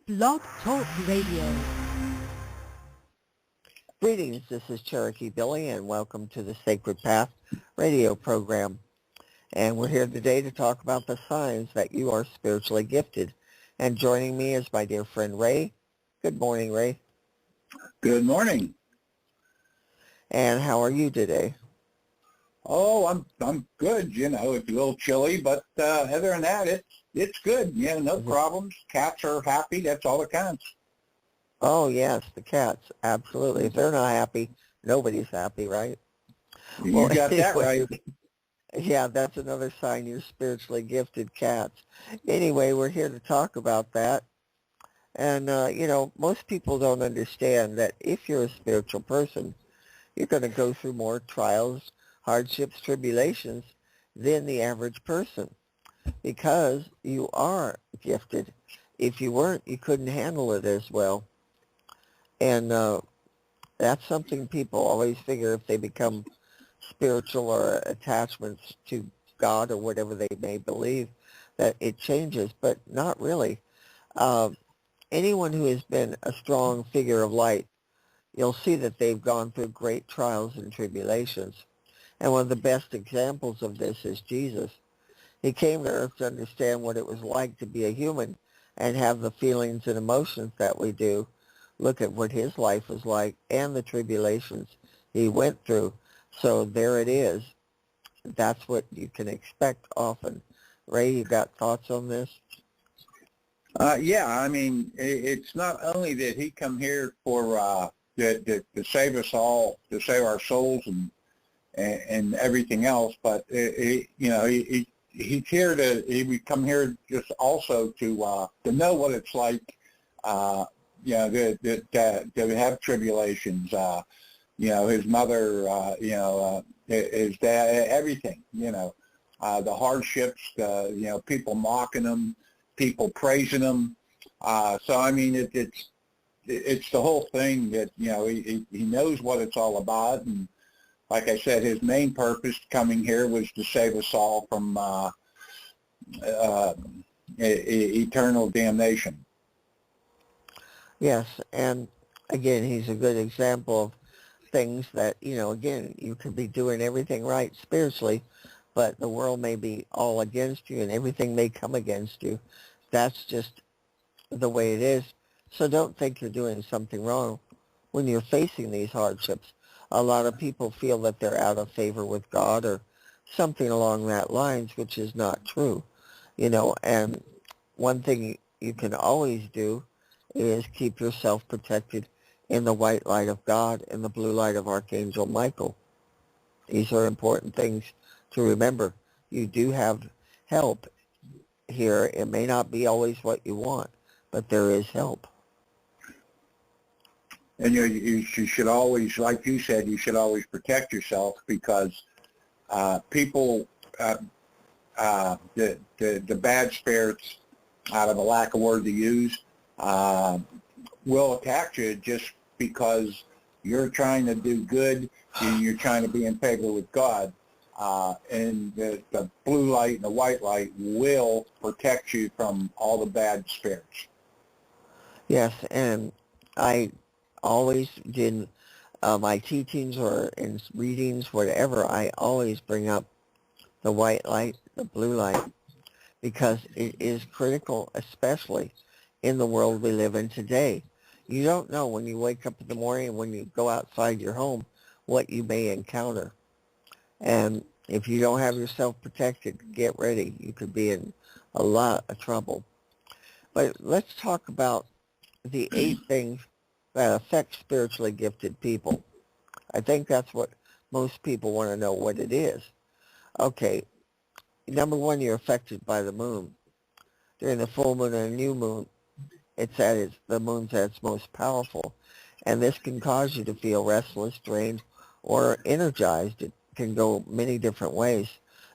Blog Talk Radio. Greetings, this is Cherokee Billie, and welcome to the Sacred Path radio program. And we're here today to talk about the signs that you are spiritually gifted. And joining me is my dear friend Ray. Good morning, Ray. Good morning. And how are you today? Oh, I'm good. You know, it's a little chilly, but other than that, it's good. Yeah, no problems. Cats are happy. That's all that counts. Oh, yes, the cats. Absolutely. If they're not happy, nobody's happy, right? You got that right. Yeah, that's another sign you're spiritually gifted, cats. Anyway, we're here to talk about that. And, most people don't understand that if you're a spiritual person, you're going to go through more trials, hardships, tribulations than the average person because you are gifted. If you weren't, you couldn't handle it as well. And that's something people always figure if they become spiritual or attachments to God or whatever they may believe, that it changes, but not really. Anyone who has been a strong figure of light, you'll see that they've gone through great trials and tribulations. And one of the best examples of this is Jesus. He came to earth to understand what it was like to be a human and have the feelings and emotions that we do. Look at what his life was like and the tribulations he went through. So there it is. That's what you can expect often. Ray, you got thoughts on this? Yeah, I mean, it's not only that he come here for to save us all, to save our souls and everything else, but he's here we come here just also to know what it's like, to have tribulations. His mother, his dad, everything. The hardships, people mocking him, people praising him. So I mean, it's the whole thing that he knows what it's all about, and like I said, his main purpose coming here was to save us all from eternal damnation. Yes, and again, he's a good example of things that, again, you could be doing everything right spiritually, but the world may be all against you and everything may come against you. That's just the way it is. So don't think you're doing something wrong when you're facing these hardships. A lot of people feel that they're out of favor with God or something along that lines, which is not true. And one thing you can always do is keep yourself protected in the white light of God and the blue light of Archangel Michael. These are important things to remember. You do have help here. It may not be always what you want, but there is help. And you should always, like you said, you should always protect yourself because people, the bad spirits, out of a lack of word to use, will attack you just because you're trying to do good and you're trying to be in favor with God. And the blue light and the white light will protect you from all the bad spirits. Yes, and I always did my teachings or in readings, whatever, I always bring up the white light, the blue light, because it is critical, especially in the world we live in today. You don't know when you wake up in the morning and when you go outside your home what you may encounter. And if you don't have yourself protected, get ready. You could be in a lot of trouble. But let's talk about the 8 things that affect spiritually gifted people. I think that's what most people want to know what it is. Okay, number 1, you're affected by the moon. During the full moon and new moon, the moon's at its most powerful, and this can cause you to feel restless, drained, or energized. It can go many different ways.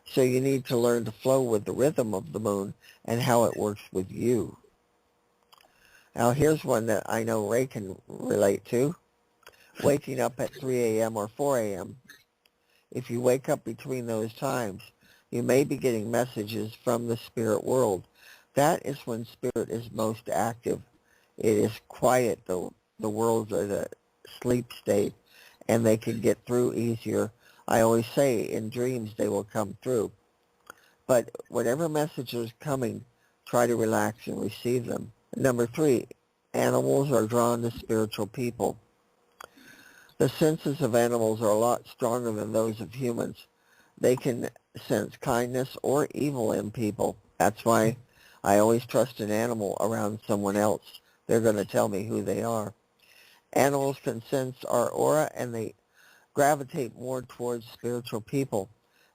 So you need to learn to flow with the rhythm of the moon and how it works with you. Now here's one that I know Ray can relate to. Waking up at 3 a.m. or 4 a.m. If you wake up between those times, you may be getting messages from the spirit world. That is when spirit is most active. It is quiet. The world's at a sleep state, and they can get through easier. I always say in dreams they will come through. But whatever message is coming, try to relax and receive them. Number 3, animals are drawn to spiritual people. The senses of animals are a lot stronger than those of humans. They can sense kindness or evil in people. That's why I always trust an animal around someone else. They're going to tell me who they are. Animals can sense our aura, and they gravitate more towards spiritual people.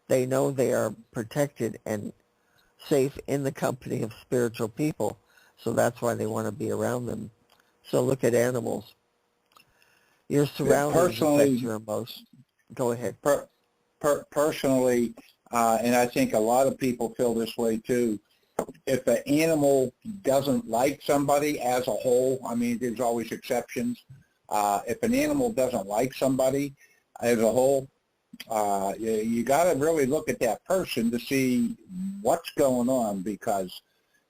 They know they are protected and safe in the company of spiritual people, so that's why they want to be around them. So look at animals. Your surroundings affect your emotions. Go ahead. Personally, and I think a lot of people feel this way too, if an animal doesn't like somebody as a whole, I mean, there's always exceptions. If an animal doesn't like somebody as a whole, you got to really look at that person to see what's going on, because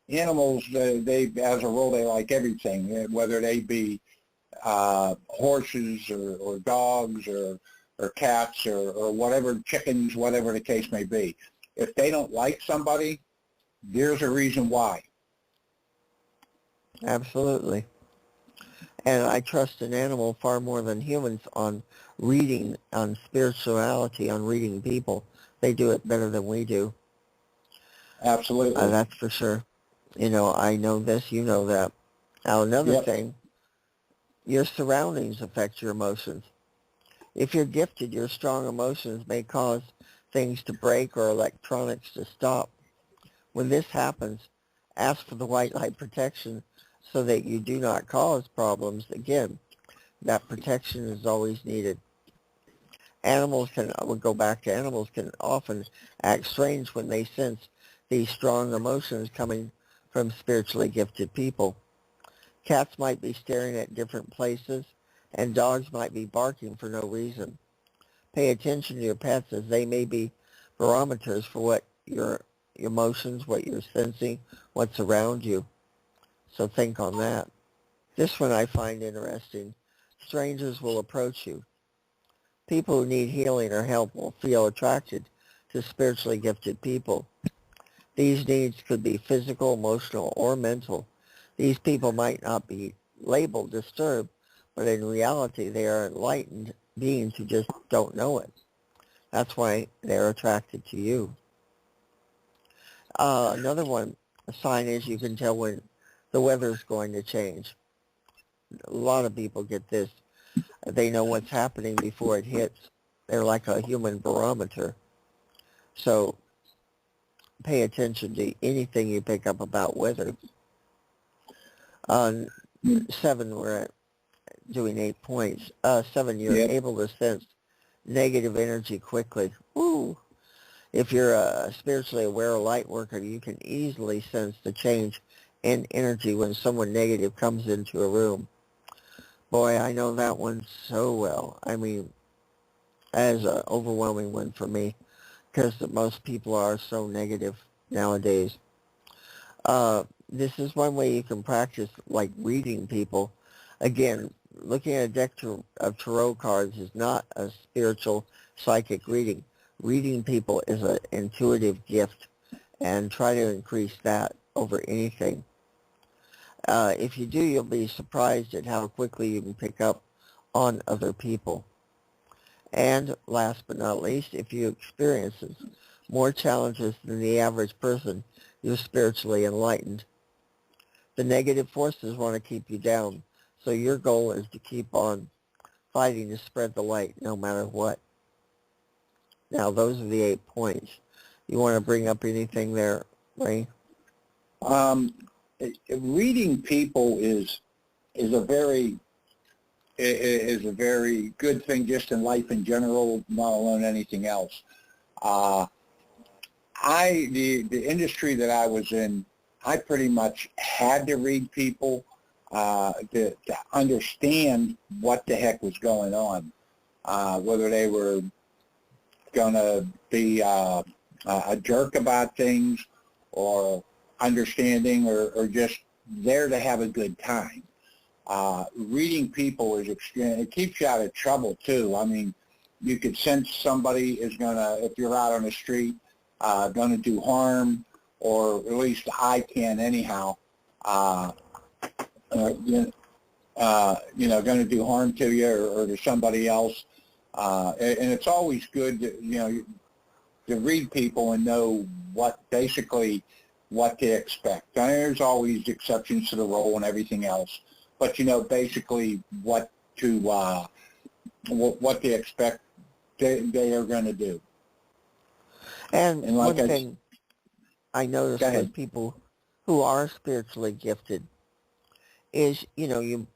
animals, they as a rule, they like everything, whether they be horses or dogs or cats or whatever, chickens, whatever the case may be. If they don't like somebody, there's a reason why. Absolutely. And I trust an animal far more than humans on reading, on spirituality, on reading people. They do it better than we do. Absolutely. That's for sure. You know, I know this, you know that. Now, another thing, your surroundings affect your emotions. If you're gifted, your strong emotions may cause things to break or electronics to stop. When this happens, ask for the white light protection so that you do not cause problems. Again, that protection is always needed. Animals we'll go back to animals, can often act strange when they sense these strong emotions coming from spiritually gifted people. Cats might be staring at different places, and dogs might be barking for no reason. Pay attention to your pets, as they may be barometers for what your emotions, what you're sensing, what's around you. So think on that. This one I find interesting. Strangers will approach you. People who need healing or help will feel attracted to spiritually gifted people. These needs could be physical, emotional, or mental. These people might not be labeled disturbed, but in reality they are enlightened beings who just don't know it. That's why they're attracted to you. Another one, a sign is you can tell when the weather's going to change. A lot of people get this. They know what's happening before it hits. They're like a human barometer. So pay attention to anything you pick up about weather. 7, we're doing 8 points. 7, you're able to sense negative energy quickly. Woo! If you're a spiritually aware light worker, you can easily sense the change in energy when someone negative comes into a room. Boy, I know that one so well. I mean, that is an overwhelming one for me, because most people are so negative nowadays. This is one way you can practice, like reading people. Again, looking at a deck of tarot cards is not a spiritual psychic reading. Reading people is an intuitive gift, and try to increase that over anything. If you do, you'll be surprised at how quickly you can pick up on other people. And last but not least, if you experience more challenges than the average person, you're spiritually enlightened. The negative forces want to keep you down, so your goal is to keep on fighting to spread the light no matter what. Now, those are the 8 points. You want to bring up anything there, Ray? Reading people is a very good thing just in life in general, not alone anything else. The industry that I was in, I pretty much had to read people to understand what the heck was going on, whether they were going to be a jerk about things, or understanding, or just there to have a good time. Reading people is extreme. It keeps you out of trouble too. I mean, you could sense somebody is gonna, if you're out on the street, gonna do harm, or at least I can anyhow. Going to do harm to you or to somebody else. And it's always good to read people and know basically what to expect. Now, there's always exceptions to the rule and everything else, but basically what to expect they are going to do. And like one thing I noticed with people who are spiritually gifted is, you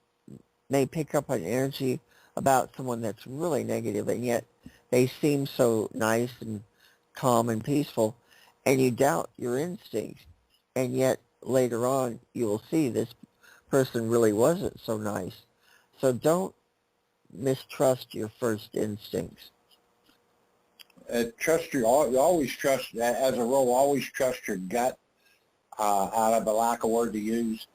may pick up an energy about someone that's really negative, and yet they seem so nice and calm and peaceful, and you doubt your instincts, and yet later on you will see this person really wasn't so nice. So don't mistrust your first instincts. Always trust, as a rule, always trust your gut, out of a lack of word to use,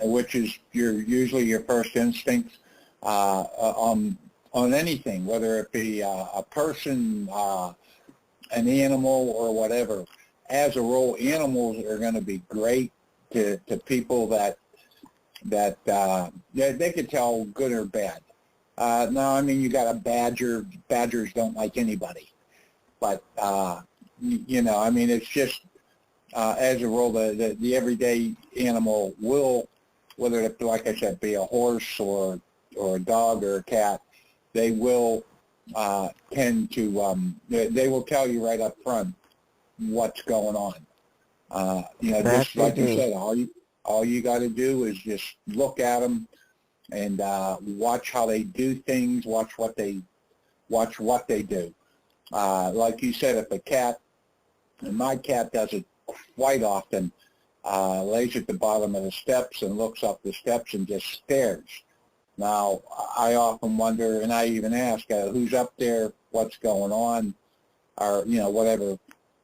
which is usually your first instinct on anything, whether it be a person, an animal, or whatever. As a rule, animals are going to be great to people that they could tell good or bad. Now, I mean, you got a badger. Badgers don't like anybody. But, I mean, it's just, as a rule, the everyday animal will, whether it, like I said, be a horse or a dog or a cat, they will tend to, they will tell you right up front what's going on. Just like you said, all you got to do is just look at them and watch how they do things, watch what they do. Like you said, if a cat, and my cat does it quite often, lays at the bottom of the steps and looks up the steps and just stares. Now, I often wonder, and I even ask, who's up there, what's going on, or, whatever.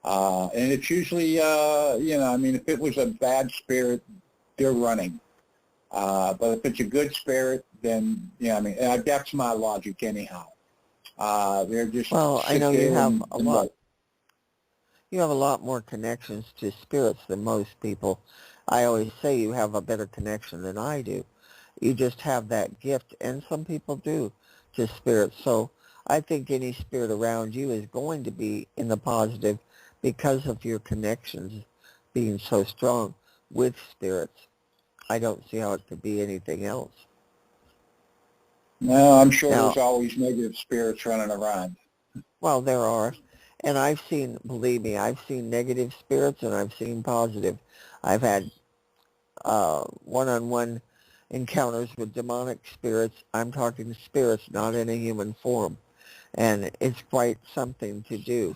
And it's usually, I mean, if it was a bad spirit, they're running. But if it's a good spirit, then, I mean, that's my logic anyhow. They're just, well, I know you have a lot. You have a lot more connections to spirits than most people. I always say you have a better connection than I do. You just have that gift, and some people do, to spirits. So I think any spirit around you is going to be in the positive because of your connections being so strong with spirits. I don't see how it could be anything else. No, I'm sure there's always negative spirits running around. Well, there are. And I've seen, believe me, I've seen negative spirits and I've seen positive. I've had one-on-one encounters with demonic spirits. I'm talking spirits, not in a human form. And it's quite something to do,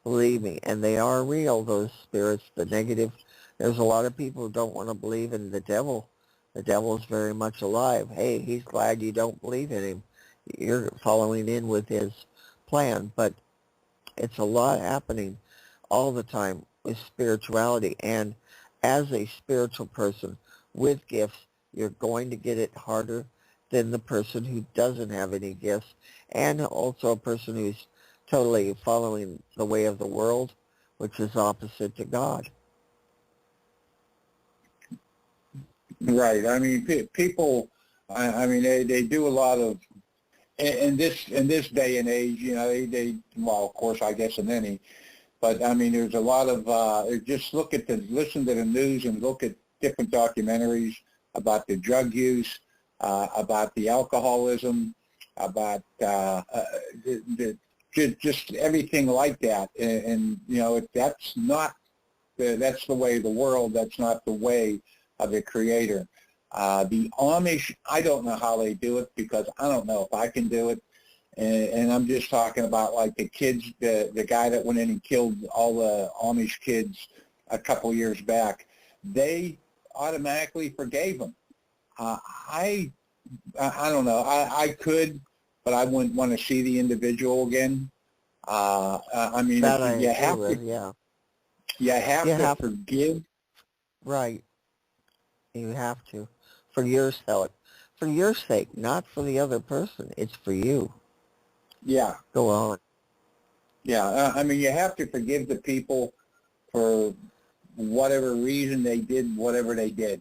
believe me. And they are real, those spirits, the negative. There's a lot of people who don't want to believe in the devil. The devil's very much alive. Hey, he's glad you don't believe in him. You're following in with his plan. But it's a lot happening all the time with spirituality. And as a spiritual person with gifts, you're going to get it harder than the person who doesn't have any gifts, and also a person who's totally following the way of the world, which is opposite to God. Right. I mean, people, I mean, they do a lot of, in this day and age, well, of course, I guess in any, but I mean, there's a lot of, just listen to the news and look at different documentaries about the drug use, about the alcoholism, about just everything like that. And that's the way of the world. That's not the way of the Creator. The Amish, I don't know how they do it because I don't know if I can do it. And I'm just talking about like the kids, the guy that went in and killed all the Amish kids a couple years back. They automatically forgave him. I don't know. I could, but I wouldn't want to see the individual again. I mean, you have to forgive. Right. You have to for your sake, not for the other person. It's for you. Yeah. Go on. Yeah. I mean, you have to forgive the people for whatever reason they did whatever they did.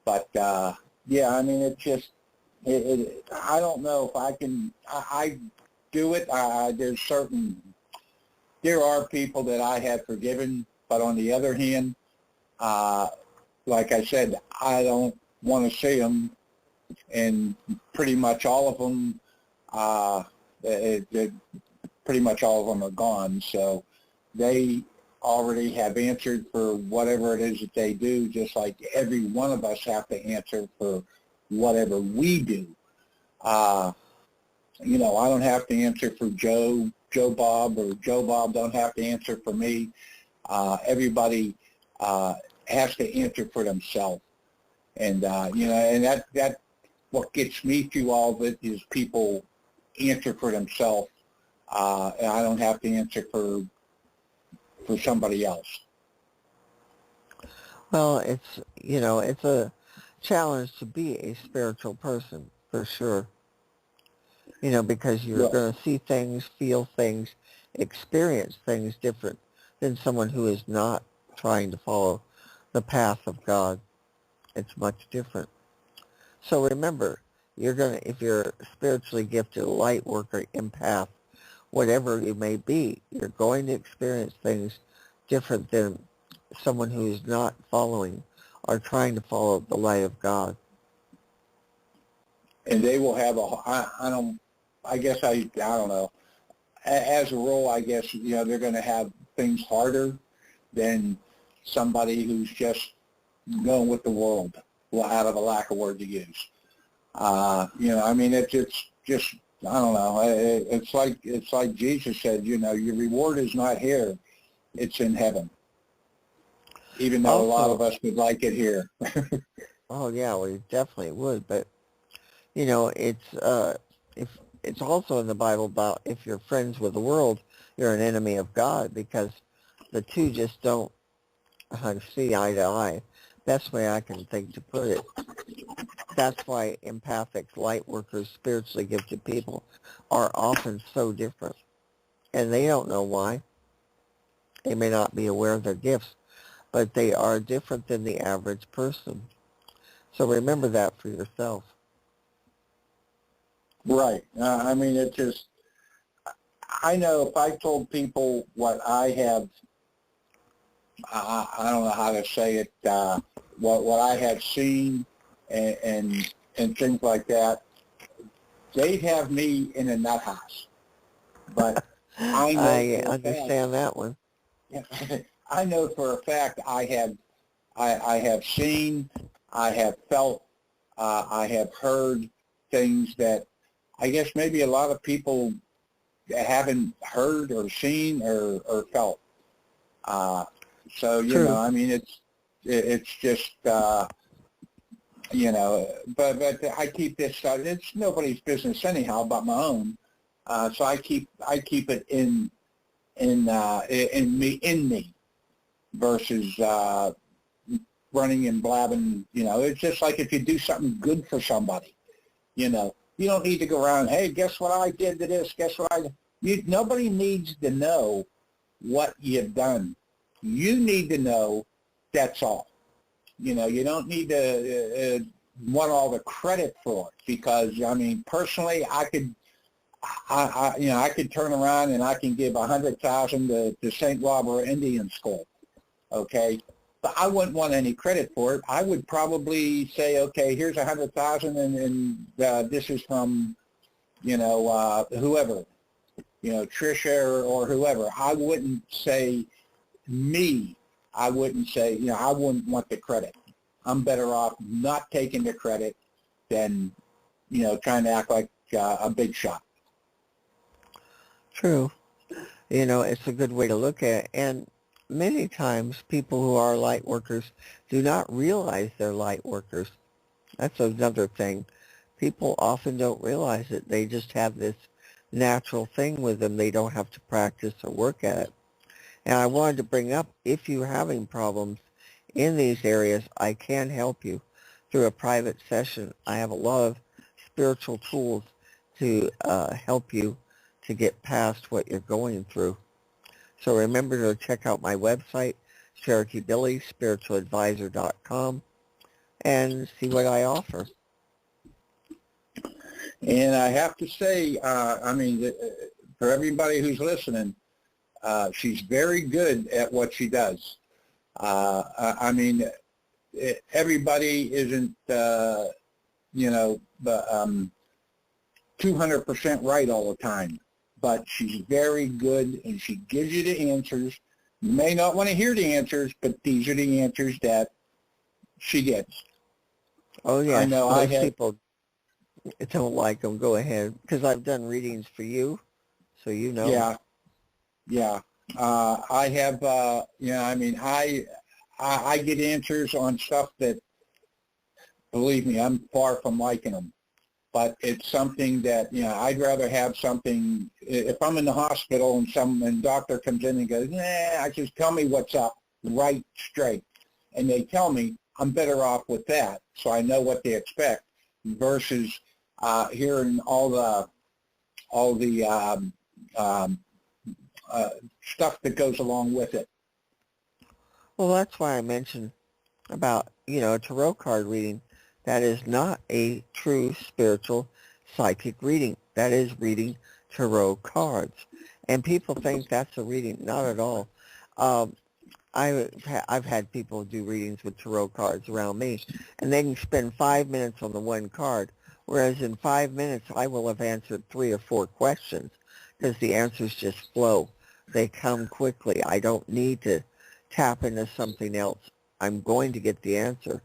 But, yeah, I mean, it's just, I don't know if I can, I do it. There are people that I have forgiven, but on the other hand, like I said, I don't want to see them, and pretty much all of them, pretty much all of them are gone, so they already have answered for whatever it is that they do, just like every one of us have to answer for whatever we do. You know, I don't have to answer for Joe Bob, or Joe Bob don't have to answer for me. Everybody has to answer for themselves. And, you know, and that what gets me through all of it is people answer for themselves. And I don't have to answer for somebody else. Well, it's, you know, it's a challenge to be a spiritual person, for sure. You know, because you're going to see things, feel things, experience things different than someone who is not trying to follow the path of God. It's much different. So remember, if you're spiritually gifted, a light worker, empath, whatever you may be, you're going to experience things different than someone who is not following or trying to follow the light of God. And they will have I don't know. As a rule, I guess, you know, they're going to have things harder than somebody who's just going with the world, out of a lack of word to use. You know, I mean, it's just, I don't know. It's like Jesus said, you know, your reward is not here, it's in heaven. Even though a lot of us would like it here. Oh yeah, we definitely would. But you know, it's also in the Bible about if you're friends with the world, you're an enemy of God, because the two just don't see eye to eye. Best way I can think to put it. That's why empathics, light workers, spiritually gifted people are often so different. And they don't know why. They may not be aware of their gifts, but they are different than the average person. So remember that for yourself. Right. I mean, it just, I know if I told people what I have, I don't know how to say it, what I have seen and things like that, they'd have me in a nut house. But I know I understand that one. I know for a fact I have seen, I have felt, I have heard things that I guess maybe a lot of people haven't heard or seen or felt. So, you know, I mean, it's just, you know, but I keep this, it's nobody's business anyhow but my own. So I keep it in me versus running and blabbing. You know, it's just like if you do something good for somebody, you know, you don't need to go around, hey, guess what I did to this, guess what nobody needs to know what you've done. You need to know, that's all. You know, you don't need to want all the credit for it, because, I mean, personally, I could turn around and I can give $100,000 to St. Robert Indian School, okay? But I wouldn't want any credit for it. I would probably say, okay, here's $100,000, and this is from, you know, whoever, you know, Tricia or whoever. I wouldn't say me. I wouldn't say, you know, I wouldn't want the credit. I'm better off not taking the credit than, you know, trying to act like a big shot. True. You know, it's a good way to look at it. And many times people who are light workers do not realize they're light workers. That's another thing. People often don't realize it. They just have this natural thing with them. They don't have to practice or work at it. And I wanted to bring up, if you're having problems in these areas, I can help you. through a private session. I have a lot of spiritual tools to help you to get past what you're going through. So remember to check out my website, Cherokee Billie, spiritualadvisor.com, and see what I offer. And I have to say, for everybody who's listening, she's very good at what she does. Everybody isn't, 200% right all the time, but she's very good, and she gives you the answers. You may not want to hear the answers, but these are the answers that she gets. Oh, yeah. I know. Most people don't like them. Go ahead, because I've done readings for you, so you know. Yeah. I have, I get answers on stuff that, believe me, I'm far from liking them. But it's something that, I'd rather have something, if I'm in the hospital and doctor comes in and goes, I just tell me what's up, right straight. And they tell me, I'm better off with that, so I know what they expect, versus hearing all the stuff that goes along with it. Well, that's why I mentioned about, a tarot card reading. That is not a true spiritual psychic reading. That is reading tarot cards. And people think that's a reading. Not at all. I've had people do readings with tarot cards around me, and they can spend 5 minutes on the one card, whereas in 5 minutes I will have answered 3 or 4 questions because the answers just flow. They come quickly. I don't need to tap into something else. I'm going to get the answer.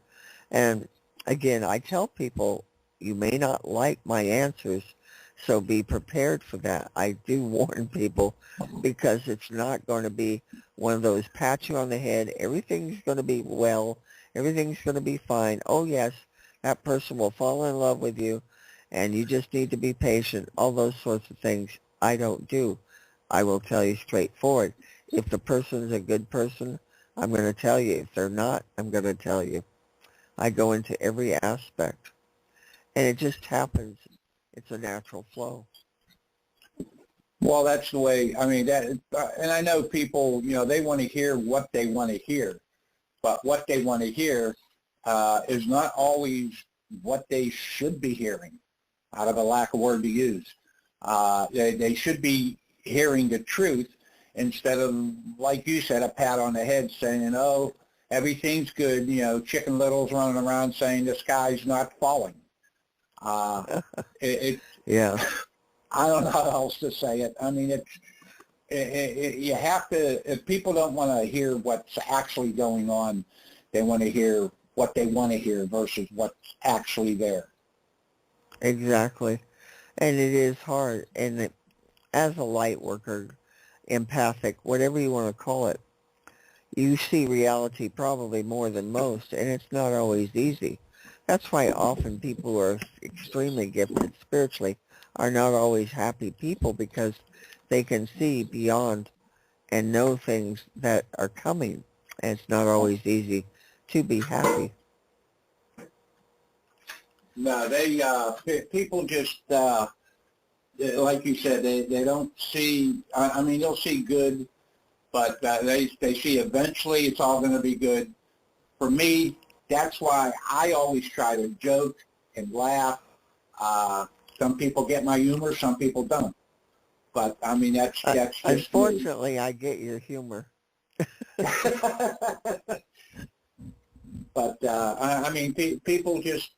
And again, I tell people, you may not like my answers, so be prepared for that. I do warn people, because it's not going to be one of those pat you on the head, everything's going to be well, everything's going to be fine. Oh, yes, that person will fall in love with you, and you just need to be patient. All those sorts of things I don't do. I will tell you straightforward. If the person's a good person, I'm going to tell you. If they're not, I'm going to tell you. I go into every aspect, and it just happens. It's a natural flow. Well, that's the way, and I know people, they want to hear what they want to hear, but what they want to hear is not always what they should be hearing, out of a lack of word to use. They should be hearing the truth instead of, like you said, a pat on the head saying, oh, everything's good, Chicken Little's running around saying the sky's not falling. Yeah. I don't know how else to say it. You have to, if people don't want to hear what's actually going on, they want to hear what they want to hear versus what's actually there. Exactly. And it is hard. And as a light worker, empathic, whatever you want to call it, you see reality probably more than most, and it's not always easy. That's why often people who are extremely gifted spiritually are not always happy people, because they can see beyond and know things that are coming, and it's not always easy to be happy. No, people just, like you said, they don't see, they'll see good, but they see eventually it's all going to be good. For me, that's why I always try to joke and laugh. Some people get my humor, some people don't. But, that's just unfortunately, I get your humor. But, people just,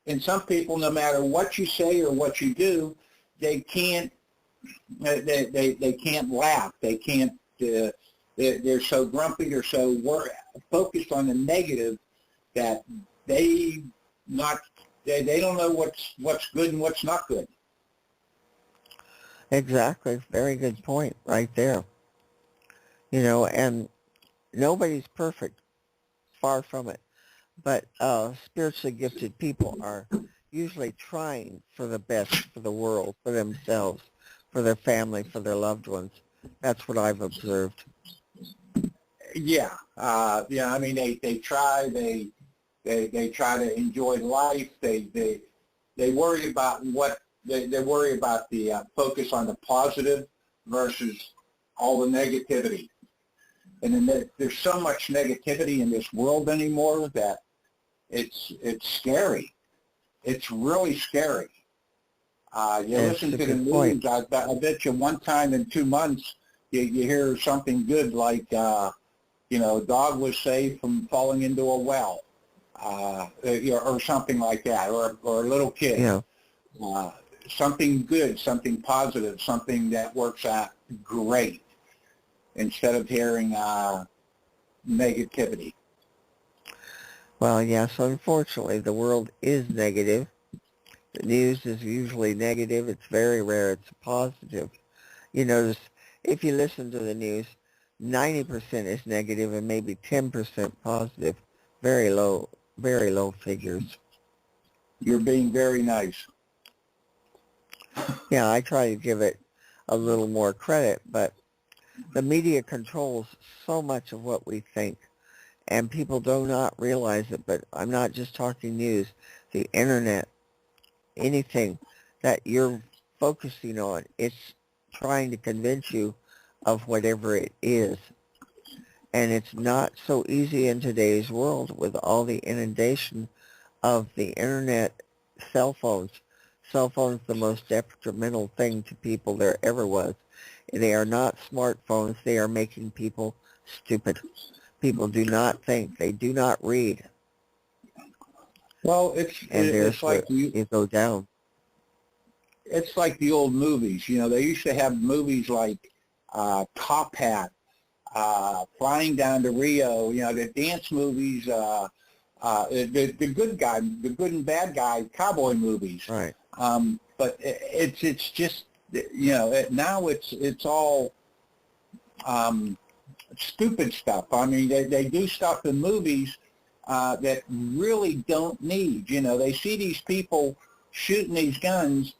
and some people, no matter what you say or what you do, they can't laugh. They can't, they're so grumpy, they're so focused on the negative that they don't know what's good and what's not good. Exactly. Very good point right there. And nobody's perfect. Far from it. But spiritually gifted people are usually trying for the best for the world, for themselves, for their family, for their loved ones. That's what I've observed. Yeah. They try, They try to enjoy life. They worry about they worry about the focus on the positive versus all the negativity. And then there's so much negativity in this world anymore that it's scary. It's really scary. You listen to the news, I bet you one time in 2 months you hear something good like, a dog was saved from falling into a well, or something like that, or a little kid. Yeah. Something good, something positive, something that works out great, instead of hearing negativity. Well, yes, unfortunately, the world is negative. The news is usually negative. It's very rare it's positive. You notice, if you listen to the news, 90% is negative and maybe 10% positive. Very low figures. You're being very nice. Yeah, I try to give it a little more credit, but the media controls so much of what we think, and people do not realize it, but I'm not just talking news, the internet, anything that you're focusing on, it's trying to convince you of whatever it is. And it's not so easy in today's world with all the inundation of the internet, cell phones. Cell phones, the most detrimental thing to people there ever was. They are not smartphones. They are making people stupid. People do not think. They do not read. Well, it's like you go down. It's like the old movies. They used to have movies like Top Hat, Flying Down to Rio. The dance movies, the good guy, the good and bad guy cowboy movies. Right. But it's just now it's all stupid stuff. I mean, they do stuff in movies that really don't need. They see these people shooting these guns,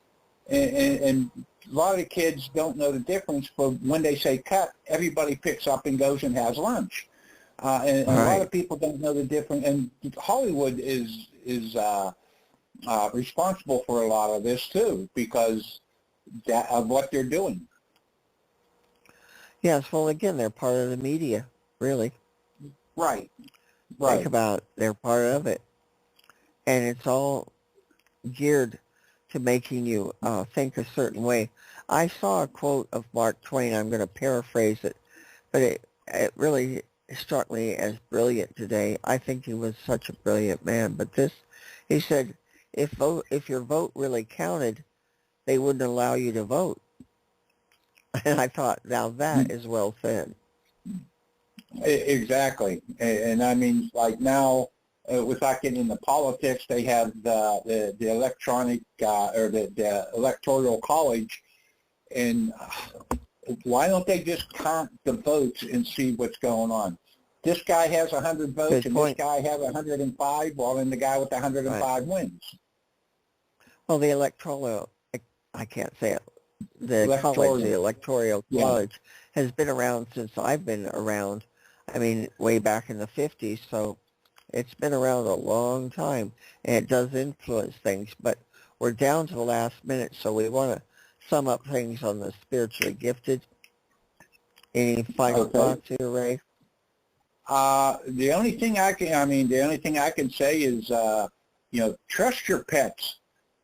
and a lot of the kids don't know the difference. But when they say cut, everybody picks up and goes and has lunch. And a lot of people don't know the difference. And Hollywood is responsible for a lot of this too, because of what they're doing. Yes, well, again, they're part of the media, really. Right. Think about it. They're part of it. And it's all geared to making you think a certain way. I saw a quote of Mark Twain. I'm going to paraphrase it, but it really struck me as brilliant today. I think he was such a brilliant man. But he said, if your vote really counted, they wouldn't allow you to vote. And I thought, now that is well said. Exactly. And I mean, like now, without getting into politics, they have the electronic or the electoral college, and why don't they just count the votes and see what's going on? This guy has 100 votes, Good and point. this guy has 105, well, then the guy with 105 wins. Well, the electoral, I can't say it, the electoral college has been around since I've been around. I mean, way back in the 50s, so it's been around a long time, and it does influence things, but we're down to the last minute, so we want to sum up things on the spiritually gifted. Any final thoughts here, Ray? The only thing I can say is, trust your pets,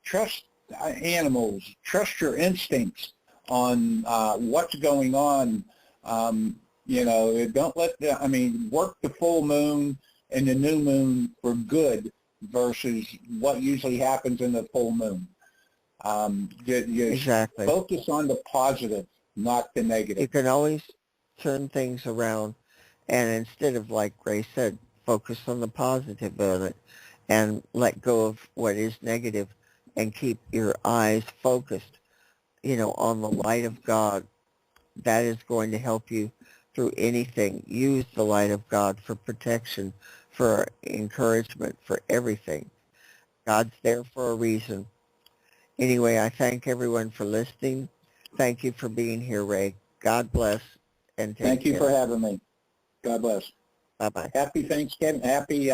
trust animals, trust your instincts on what's going on. Don't work the full moon and the new moon for good versus what usually happens in the full moon. Exactly. Focus on the positive, not the negative. You can always turn things around, and instead of, like Ray said, focus on the positive of it and let go of what is negative and keep your eyes focused, on the light of God. That is going to help you through anything. Use the light of God for protection, for encouragement, for everything. God's there for a reason. Anyway, I thank everyone for listening. Thank you for being here, Ray. God bless, and take care. Thank you for having me. God bless. Bye-bye. Happy Thanksgiving. Happy